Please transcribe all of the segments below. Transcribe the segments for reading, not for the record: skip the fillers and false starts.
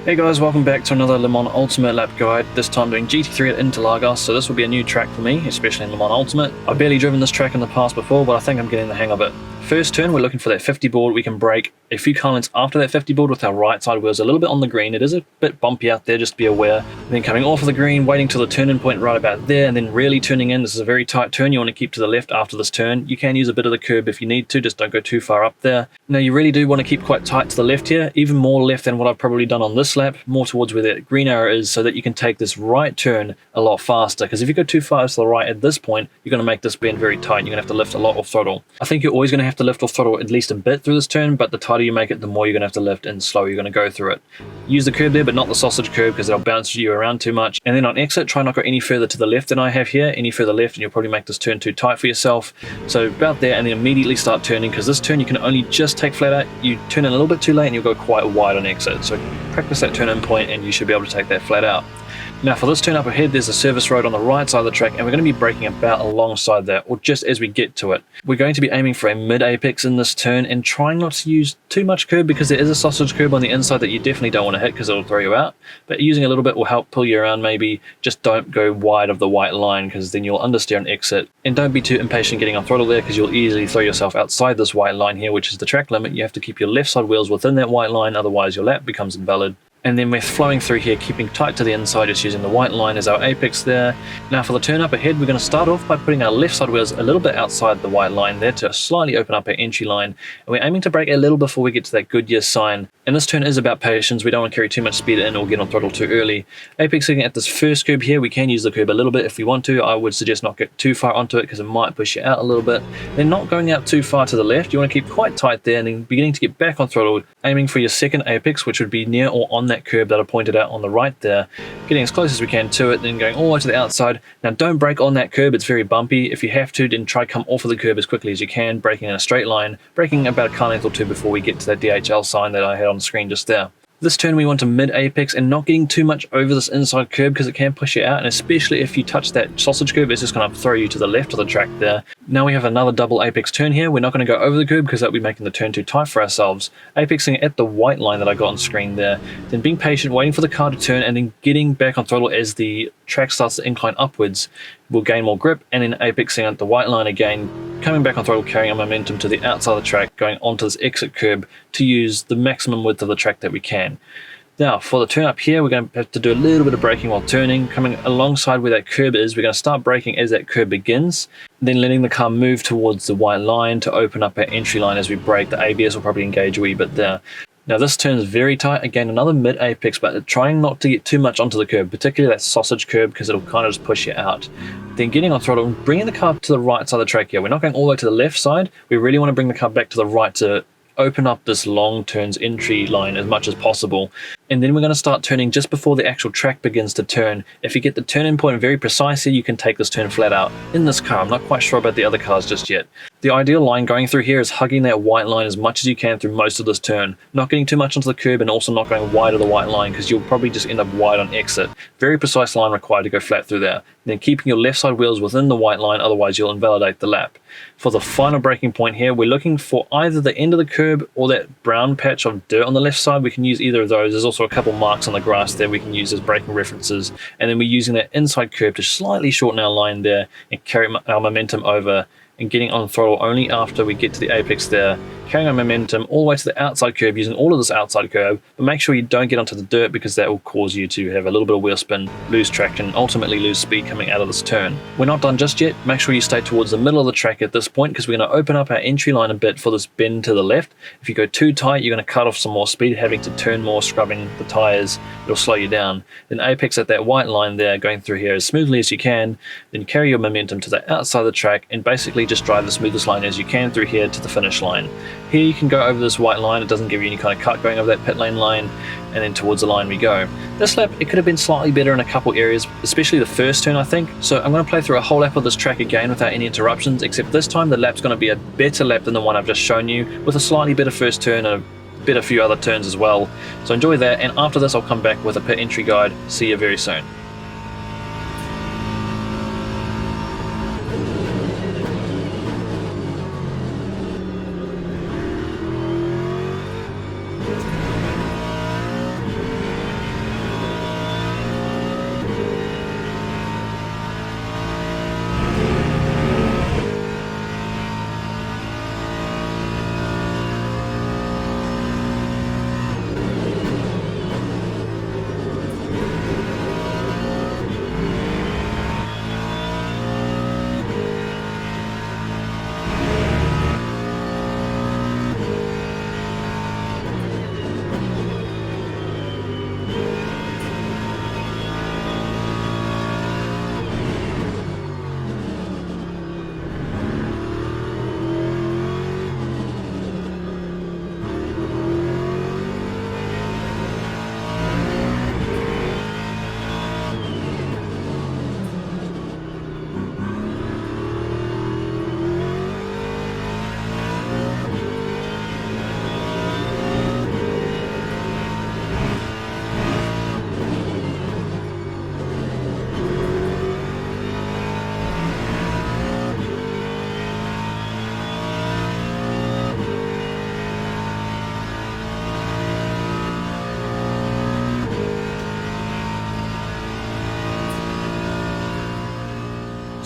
Hey guys, welcome back to another Le Mans Ultimate lap guide, this time doing GT3 at Interlagos, so this will be a new track for me, especially in Le Mans Ultimate. I've barely driven this track in the past before, but I think I'm getting the hang of it. First turn, we're looking for that 50 board. We can brake a few car lengths after that 50 board with our right side wheels a little bit on the green. It is a bit bumpy out there, just to be aware. Then coming off of the green, waiting till the turn-in point right about there, and then really turning in. This is a very tight turn. You want to keep to the left after this turn. You can use a bit of the curb if you need to, just don't go too far up there. Now, you really do want to keep quite tight to the left here, even more left than what I've probably done on this lap, more towards where that green arrow is, so that you can take this right turn a lot faster. Because if you go too far to the right at this point, you're going to make this bend very tight. You're going to have to lift a lot off throttle. I think you're always going to have to lift off throttle at least a bit through this turn, but the tighter you make it, the more you're going to have to lift and slower you're going to go through it. Use the curb there, but not the sausage curb, because it'll bounce you around too much. And then on exit, try not to go any further to the left than I have here. Any further left and you'll probably make this turn too tight for yourself. So about there, and then immediately start turning, because this turn you can only just take flat out. You turn in a little bit too late and you'll go quite wide on exit. So practice that turn in point and you should be able to take that flat out. Now for this turn up ahead, there's a service road on the right side of the track, and we're going to be braking about alongside that, or just as we get to it. We're going to be aiming for a mid-apex in this turn and trying not to use too much curb, because there is a sausage curb on the inside that you definitely don't want to hit because it'll throw you out. But using a little bit will help pull you around maybe. Just don't go wide of the white line, because then you'll understeer and exit. And don't be too impatient getting on throttle there, because you'll easily throw yourself outside this white line here, which is the track limit. You have to keep your left side wheels within that white line, otherwise your lap becomes invalid. And then we're flowing through here, keeping tight to the inside, just using the white line as our apex there. Now for the turn up ahead, we're going to start off by putting our left side wheels a little bit outside the white line there to slightly open up our entry line. And we're aiming to brake a little before we get to that Goodyear sign. And this turn is about patience. We don't want to carry too much speed in or get on throttle too early. Apexing at this first curb here, we can use the curb a little bit if we want to. I would suggest not get too far onto it, because it might push you out a little bit. Then not going out too far to the left. You want to keep quite tight there, and then beginning to get back on throttle, aiming for your second apex, which would be near or on that curb that I pointed out on the right there. Getting as close as we can to it, then going all the way to the outside. Now don't brake on that curb, it's very bumpy. If you have to, then try come off of the curb as quickly as you can, braking in a straight line, braking about a car length or two before we get to that DHL sign that I had on the screen just there. This turn we want to mid-apex and not getting too much over this inside curb, because it can push you out, and especially if you touch that sausage curb, it's just going to throw you to the left of the track there. Now we have another double apex turn here. We're not going to go over the curb because that would be making the turn too tight for ourselves. Apexing at the white line that I got on screen there, then being patient, waiting for the car to turn, and then getting back on throttle as the track starts to incline upwards. We'll gain more grip, and then apexing at the white line again, coming back on throttle, carrying our momentum to the outside of the track, going onto this exit curb to use the maximum width of the track that we can. Now for the turn up here, we're going to have to do a little bit of braking while turning. Coming alongside where that curb is, we're going to start braking as that curb begins, then letting the car move towards the white line to open up our entry line as we brake. The ABS will probably engage a wee bit there. Now this turn is very tight, again another mid-apex, but trying not to get too much onto the curb, particularly that sausage curb, because it'll kind of just push you out. Then getting on throttle, bringing the car to the right side of the track here. We're not going all the way to the left side, we really want to bring the car back to the right to open up this long turns entry line as much as possible. And then we're going to start turning just before the actual track begins to turn. If you get the turn-in point very precisely, you can take this turn flat out. In this car, I'm not quite sure about the other cars just yet. The ideal line going through here is hugging that white line as much as you can through most of this turn. Not getting too much onto the curb, and also not going wide of the white line, because you'll probably just end up wide on exit. Very precise line required to go flat through there. And then keeping your left side wheels within the white line, otherwise you'll invalidate the lap. For the final braking point here, we're looking for either the end of the curb or that brown patch of dirt on the left side. We can use either of those. There's also a couple marks on the grass there we can use as braking references. And then we're using that inside curb to slightly shorten our line there and carry our momentum over, and getting on throttle only after we get to the apex there, carrying our momentum all the way to the outside curb, using all of this outside curb, but make sure you don't get onto the dirt, because that will cause you to have a little bit of wheel spin, lose traction, ultimately lose speed coming out of this turn. We're not done just yet. Make sure you stay towards the middle of the track at this point, because we're going to open up our entry line a bit for this bend to the left. If you go too tight, you're going to cut off some more speed, having to turn more, scrubbing the tires. It'll slow you down. Then apex at that white line there, going through here as smoothly as you can, then carry your momentum to the outside of the track and basically just drive the smoothest line as you can through here to the finish line. Here you can go over this white line. It doesn't give you any kind of cut going over that pit lane line, and then towards the line we go. This lap, it could have been slightly better in a couple areas, especially the first turn, I think. So I'm going to play through a whole lap of this track again without any interruptions, except this time the lap's going to be a better lap than the one I've just shown you, with a slightly better first turn and a few other turns as well. So enjoy that, and after this I'll come back with a pit entry guide. See you very soon.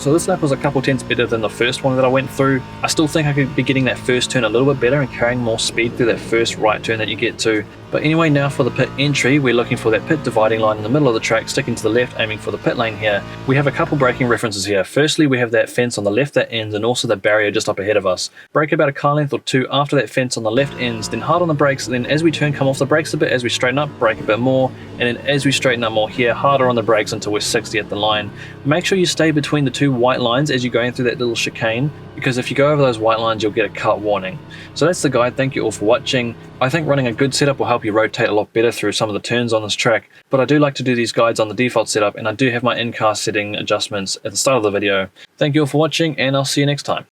So this lap was a couple tenths better than the first one that I went through. I still think I could be getting that first turn a little bit better and carrying more speed through that first right turn that you get to. But anyway, now for the pit entry, we're looking for that pit dividing line in the middle of the track, sticking to the left, aiming for the pit lane here. We have a couple braking references here. Firstly, we have that fence on the left that ends, and also the barrier just up ahead of us. Brake about a car length or two after that fence on the left ends, then hard on the brakes, and then as we turn, come off the brakes a bit. As we straighten up, brake a bit more, and then as we straighten up more here, harder on the brakes until we're 60 at the line. Make sure you stay between the two white lines as you're going through that little chicane, because if you go over those white lines, you'll get a cut warning. So that's the guide. Thank you all for watching. I think running a good setup will help you rotate a lot better through some of the turns on this track, but I do like to do these guides on the default setup, and I do have my in-car setting adjustments at the start of the video. Thank you all for watching, and I'll see you next time.